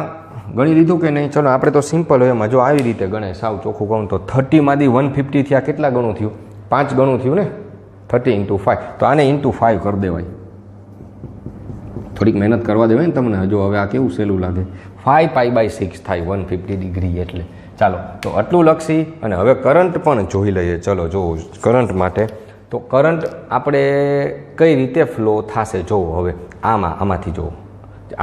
ગણી લીધું કે નહીં? ચલો આપણે તો સિમ્પલ હોય એમાં જો આવી રીતે ગણે, સાવ ચોખ્ખું કહું તો 30માંથી 150 થયા, કેટલા ગણું થયું? 5 ગણું થયું ને, 30 × 5. તો આને × 5 કરી દેવાય. થોડીક મહેનત કરવા દેવાય ને તમને. જો હવે આ કેવું સહેલું લાગે. 5π/6 થાય 150 ડિગ્રી. એટલે ચાલો તો આટલું લખી અને હવે કરંટ પણ જોઈ લઈએ. ચલો જો કરંટ માટે, તો કરંટ આપણે કઈ રીતે ફ્લો થશે જોવો. હવે આમાંથી જોવો,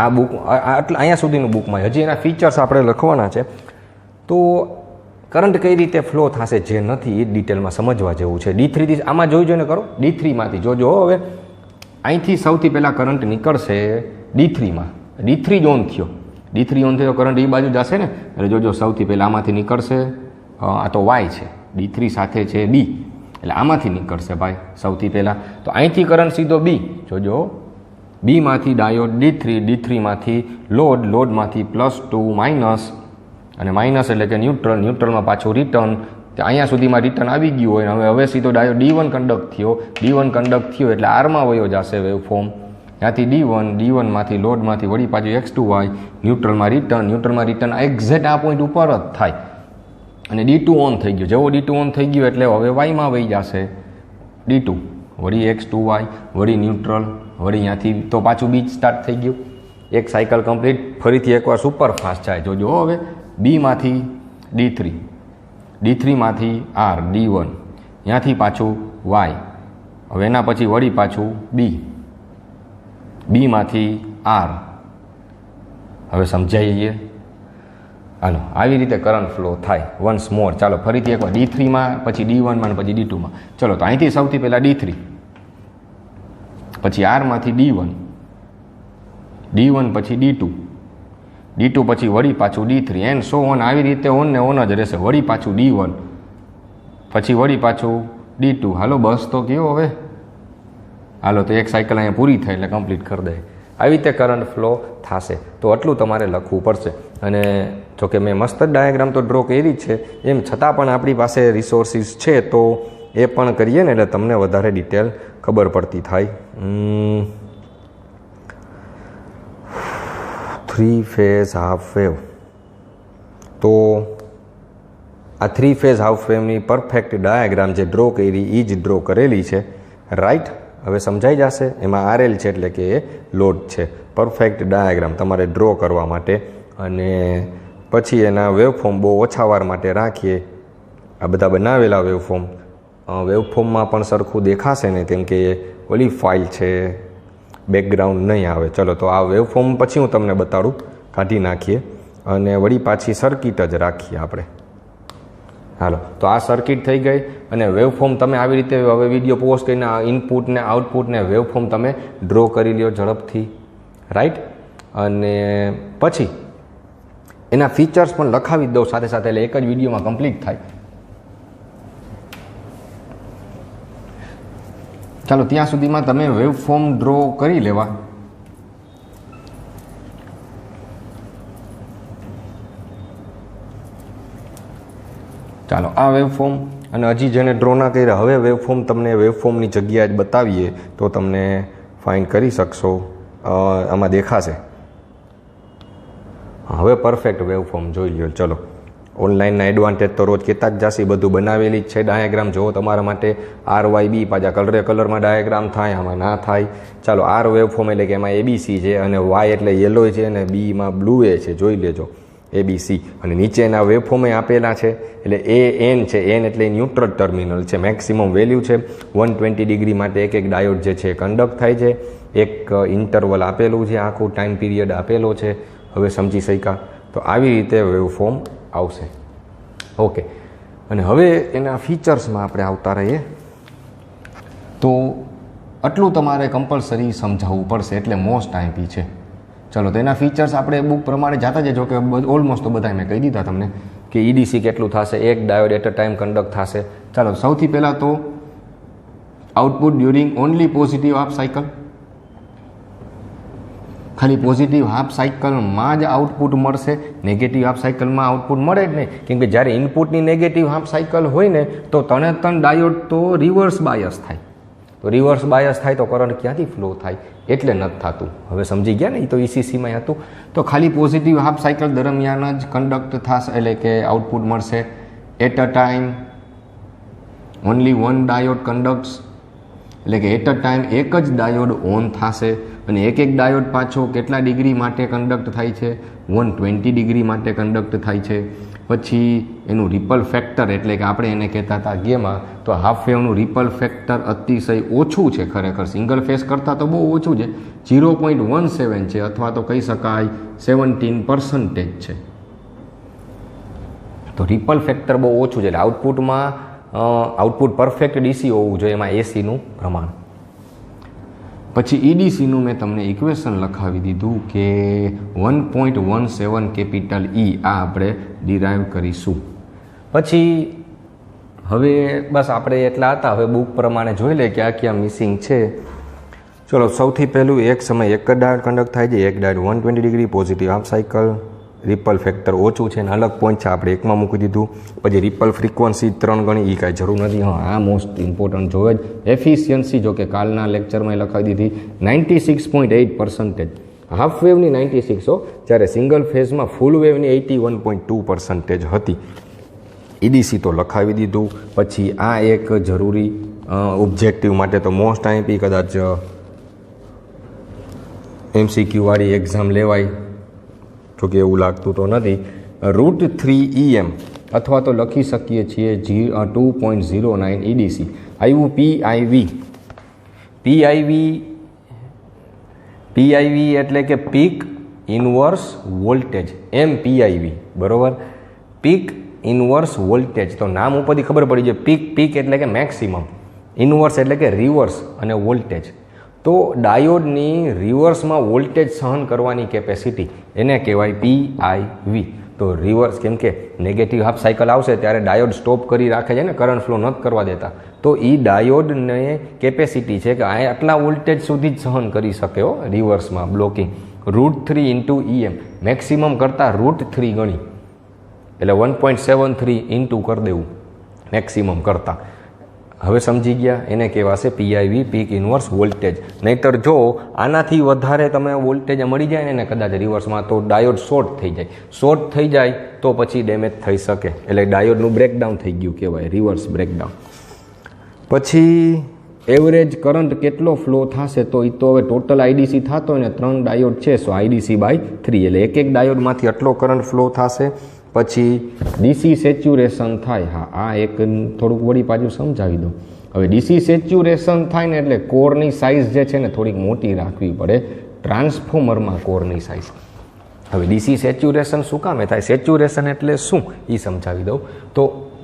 આ બુક અહીંયા સુધીનું બુકમાં હજી એના ફીચર્સ આપણે લખવાના છે. તો કરંટ કઈ રીતે ફ્લો થશે જે નથી એ ડિટેલમાં સમજવા જેવું છે. D3 થી આમાં જોઈને કરો. D3માંથી જોજો. હવે અહીંથી સૌથી પહેલાં કરંટ નીકળશે D3માં. D3 ઓન થયો. D3 ઓન થયો, કરંટ એ બાજુ જશે ને. એટલે જોજો સૌથી પહેલાં આમાંથી નીકળશે. આ તો વાય છે, D3 સાથે છે B, એટલે આમાંથી નીકળશે ભાઈ સૌથી પહેલાં. તો અહીંથી કરંટ સીધો B, જોજો બીમાંથી ડાયોડ D3, D3માંથી લોડમાંથી +2 માઇનસ, અને માઇનસ એટલે કે ન્યુટ્રલમાં પાછું રિટર્ન. અહીંયા સુધીમાં રિટર્ન આવી ગયું હોય અને હવે સીધો ડાયોડ D1 કન્ડક્ટ થયો. D1 કન્ડક્ટ થયો એટલે આરમાં વયો જશે વેવફોર્મ. ત્યાંથી D1માંથી લોડમાંથી વળી પાછું X2Y, ન્યુટ્રલમાં રિટર્ન એક્ઝેક્ટ આ પોઈન્ટ ઉપર જ થાય. અને D2 ઓન થઈ ગયો. જેવો D2 ઓન થઈ ગયો એટલે હવે વાયમાં વહી જશે D2, વળી X2Y, વળી ન્યુટ્રલ, વળી ત્યાંથી તો પાછું બીજ સ્ટાર્ટ થઈ ગયું. એક સાયકલ કમ્પ્લીટ. ફરીથી એકવાર સુપર ફાસ્ટ જાય. જોજો હવે બીમાંથી D3, D3માંથી R D1, ત્યાંથી પાછું Y, હવે એના પછી વળી પાછું બીમાંથી R. હવે સમજાઈએ. હાલો આવી રીતે કરંટ ફ્લો થાય. વન્સ મોર ચાલો ફરીથી એકવાર D3માં, પછી D1માં અને પછી D2માં. ચલો તો અહીંથી સૌથી પહેલાં D3, પછી Rમાંથી D1 પછી D2 પછી વળી પાછું D3 એન્ડ સો ઓન. આવી રીતે ઓન ને ઓન જ રહેશે. વળી પાછું D1, પછી વળી પાછું D2. હાલો બસ તો કયો હવે. હાલો તો એક સાયકલ અહીંયા પૂરી થાય એટલે કમ્પ્લીટ કરી દે. આવી રીતે કરંટ ફ્લો થશે. તો આટલું તમારે લખવું પડશે. અને જોકે મેં મસ્ત જ ડાયાગ્રામ તો ડ્રો કરી જ છે, એમ છતાં પણ આપણી પાસે રિસોર્સિસ છે તો એ પણ કરીએ ને એટલે તમને વધારે ડિટેલ ખબર પડતી થાય. 3 ફેઝ હાફ વેવ. તો આ 3 ફેઝ હાફ વેવની પરફેક્ટ ડાયાગ્રામ જે ડ્રો કરી એ જ ડ્રો કરેલી છે, રાઈટ. હવે સમજાઈ જશે. એમાં RL છે એટલે કે એ લોડ છે. પરફેક્ટ ડાયાગ્રામ તમારે ડ્રો કરવા માટે. અને પછી એના વેવફોર્મ બહુ ઓછા વાર માટે રાખીએ. આ બધા બનાવેલા વેવફોર્મમાં પણ સરખું દેખાશે ને, કેમ કે ઓલી ફાઇલ છે, બેકગ્રાઉન્ડ નહીં આવે. ચલો તો આ વેવફોર્મ પછી હું તમને બતાડું. કાઢી નાખીએ અને વળી પાછી સર્કિટ જ રાખીએ આપણે. હાલો તો આ સર્કિટ થઈ ગઈ. અને વેવફોર્મ તમે આવી રીતે હવે વિડીયો પોઝ કરીને ઇનપુટ ને આઉટપુટ ને વેવફોર્મ તમે ડ્રો કરી લ્યો ઝડપથી, રાઈટ. અને પછી એના ફીચર્સ પણ લખાવી દઉં સાથે સાથે, એટલે એક જ વિડીયોમાં કમ્પ્લીટ થાય. ચાલો ત્યાં સુધીમાં તમે વેવફોર્મ ડ્રો કરી લેવા. ચાલો આ વેવફોર્મ, અને હજી જેને ડ્રો ના કર્યા હવે વેવફોર્મ તમને વેવફોર્મની જગ્યાએ જ બતાવીએ તો તમને ફાઇન્ડ કરી શકશો. આમાં દેખાશે. હવે પરફેક્ટ વેવફોર્મ જોઈ લ્યો. ચલો ઓનલાઈનના એડવાન્ટેજ તો રોજ કહેતા જ જાશી, બધું બનાવેલી જ છે ડાયાગ્રામ. જો તમારા માટે RYB પાછા કલરમાં ડાયાગ્રામ થાય, આમાં ના થાય. ચાલો R વેવફોર્મ એટલે કે એમાં ABC છે, અને Y એટલે યલો છે, અને Bમાં બ્લુ છે, જોઈ લેજો ABC. અને નીચેના વેવફોર્મે આપેલા છે, એટલે AN છે, N એટલે ન્યુટ્રલ ટર્મિનલ છે. મેક્સિમમ વેલ્યુ છે 120 ડિગ્રી માટે એક ડાયોડ જે છે કન્ડક્ટ થાય છે. એક ઇન્ટરવલ આપેલું છે, આખું ટાઈમ પીરિયડ આપેલો છે. હવે સમજી શક્યા? તો આવી રીતે વેવફોર્મ આવશે. ઓકે, અને હવે એના ફીચર્સમાં આપણે આવતા રહીએ. તો આટલું તમારે કમ્પલસરી સમજાવવું પડશે, એટલે મોસ્ટ આઈએમપી છે. ચલો, તો એના ફીચર્સ આપણે બુક પ્રમાણે જાતા જજો, કે ઓલમોસ્ટ તો બધા મેં કહી દીધા તમને કે EDC કેટલું થશે, એક diode at a time conduct થશે. ચાલો, સૌથી પહેલાં તો output during only positive half cycle. ખાલી પોઝિટિવ હાફ સાયકલમાં જ આઉટપુટ મળશે, નેગેટિવ હાફ સાયકલમાં આઉટપુટ મળે જ નહીં. કેમ કે જ્યારે ઇનપુટની નેગેટિવ હાફ સાયકલ હોય ને તો તને ડાયોડ તો રિવર્સ બાયસ થાય. તો રિવર્સ બાયસ થાય તો કરંટ ક્યાંથી ફ્લો થાય? એટલે નથી થતું. હવે સમજી ગયા ને? એ તો ECCમાં હતું. તો ખાલી પોઝિટિવ હાફ સાયકલ દરમિયાન જ કન્ડક્ટ થશે, એટલે કે આઉટપુટ મળશે. At a time only one diode conducts, એટલે કે એટ અ ટાઈમ એક જ ડાયોડ ઓન થશે. અને એક ડાયોડ પાછો કેટલા ડિગ્રી માટે કન્ડક્ટ થાય છે? 120 ડિગ્રી માટે કન્ડક્ટ થાય છે. પછી એનું રિપલ ફેક્ટર, એટલે કે આપણે એને કહેતા હતા ગેમાં, તો હાફ વેવનું રિપલ ફેક્ટર અતિશય ઓછું છે. ખરેખર સિંગલ ફેઝ કરતાં તો બહુ ઓછું છે, 0.17 છે, અથવા તો કહી શકાય 17% છે. તો રિપલ ફેક્ટર બહુ ઓછું છે, એટલે આઉટપુટ પરફેક્ટ DC હોવું જોઈએ, એમાં ACનું પ્રમાણ. પછી EDCનું મેં તમને ઇક્વેશન લખાવી દીધું કે 1.17 કેપિટલ E, આ આપણે ડિરાઈવ કરીશું. પછી હવે બસ આપણે એટલા હતા. હવે બુક પ્રમાણે જોઈ લે ક્યાં ક્યાં મિસિંગ છે. ચલો, સૌથી પહેલું એક સમય એક જ ડાયોડ કન્ડક્ટ થાય છે, એક diode 120 degree positive half cycle, ripple factor ઓછું છે, અને અલગ પોઈન્ટ છે આપણે એકમાં મૂકી દીધું. પછી રિપલ ફ્રીક્વન્સી 3 ગણી, એ કાંઈ જરૂર નથી. હા, આ મોસ્ટ ઇમ્પોર્ટન્ટ જોવે જ. એફિશિયન્સી જો કે કાલના લેક્ચરમાં લખાવી દીધી 96.8%. હાફ વેવની 96 હો, જ્યારે સિંગલ ફેઝમાં ફૂલ વેવની 81.2% હતી. EDC તો લખાવી દીધું. પછી આ એક જરૂરી ઓબ્જેક્ટિવ માટે તો મોસ્ટ આઈએમપી કદાચ MCQ વાળી એક્ઝામ લેવાય, જોકે એવું લાગતું તો નથી. √3 EM અથવા તો લખી શકીએ છીએ 2.09 EDC. આવ્યું PIV એટલે કે પીક ઇનવર્સ વોલ્ટેજ, MPIV, બરોબર. પીક ઇનવર્સ વોલ્ટેજ, તો નામ ઉપરથી ખબર પડી જાય. પીક એટલે કે મેક્સિમમ, ઇનવર્સ એટલે કે રિવર્સ, અને વોલ્ટેજ. તો ડાયોડની રિવર્સમાં વોલ્ટેજ સહન કરવાની કેપેસિટી, એને કહેવાય PIV. તો રિવર્સ, કેમ કે નેગેટિવ હાફ સાયકલ આવશે ત્યારે ડાયોડ સ્ટોપ કરી રાખે છે ને, કરંટ ફ્લો નથી કરવા દેતા. તો એ ડાયોડને કેપેસિટી છે કે આ આટલા વોલ્ટેજ સુધી જ સહન કરી શકે હો રિવર્સમાં બ્લોકિંગ. √3 × EM, મેક્સિમમ કરતાં √3 ગણી, એટલે 1.73 ઇન્ટુ કરી દેવું મેક્સિમમ કરતાં. હવે સમજી ગયા? એને કહેવાશે PIV, પીક ઇનવર્સ વોલ્ટેજ. નહીતર જો આનાથી વધારે તમે વોલ્ટેજ મળી જાય ને કદાચ રિવર્સમાં, તો ડાયોડ શોર્ટ થઈ જાય. શોર્ટ થઈ જાય તો પછી ડેમેજ થઈ શકે, એટલે ડાયોડનું બ્રેકડાઉન થઈ ગયું કહેવાય, રિવર્સ બ્રેકડાઉન. પછી એવરેજ કરંટ કેટલો ફ્લો થશે? તો એ તો હવે ટોટલ IDC થતો હોય ને 3 ડાયોડ છે, સો IDC/3, એટલે એક ડાયોડમાંથી આટલો કરંટ ફ્લો થશે. પછી DC સેચ્યુરેશન થાય. હા, આ એક થોડુંક વળી પાછું સમજાવી દઉં. હવે DC સેચ્યુરેશન થાય ને એટલે કોરની સાઇઝ જે છે ને થોડીક મોટી રાખવી પડે ટ્રાન્સફોર્મરમાં, કોરની સાઇઝ. હવે DC સેચ્યુરેશન શું કામે થાય? સેચ્યુરેશન એટલે શું એ સમજાવી દઉં. તો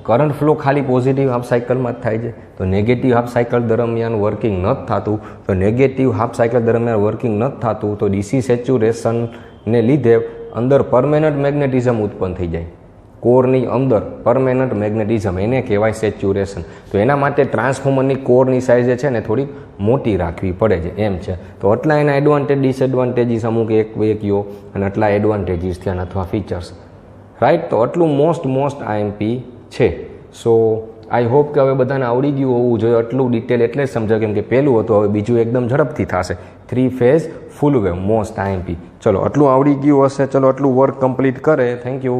કરંટ ફ્લો ખાલી પોઝિટિવ હાફ સાયકલમાં જ થાય છે, તો નેગેટિવ હાફ સાયકલ દરમિયાન વર્કિંગ નથી થતું. તો નેગેટિવ હાફ સાયકલ દરમિયાન વર્કિંગ નથી થતું, તો DC સેચ્યુરેશનને લીધે અંદર પરમેનન્ટ મેગ્નેટિઝમ ઉત્પન્ન થઈ જાય. કોરની અંદર પરમેનન્ટ મેગ્નેટિઝમ, એને કહેવાય સેચ્યુરેશન. તો એના માટે ટ્રાન્સફોર્મરની કોરની સાઇઝ જે છે ને થોડીક મોટી રાખવી પડે છે, એમ છે. તો આટલા એના એડવાન્ટેજ ડિસએડવાન્ટેજીસ અમુક એક યો, અને આટલા એડવાન્ટેજીસ થયા અથવા ફીચર્સ, રાઈટ. તો આટલું મોસ્ટ આઈએમપી છે. સો આઈ હોપ કે હવે બધાને આવડી ગયું હોવું જોઈએ. આટલું ડિટેલ એટલે જ સમજાય, કેમ કે પહેલું હતું, હવે બીજું એકદમ ઝડપથી થશે. 3 phase full wave most IMP. ચલો, આટલું આવડી ગયું હશે. ચલો, આટલું વર્ક કમ્પ્લીટ કરે. Thank you.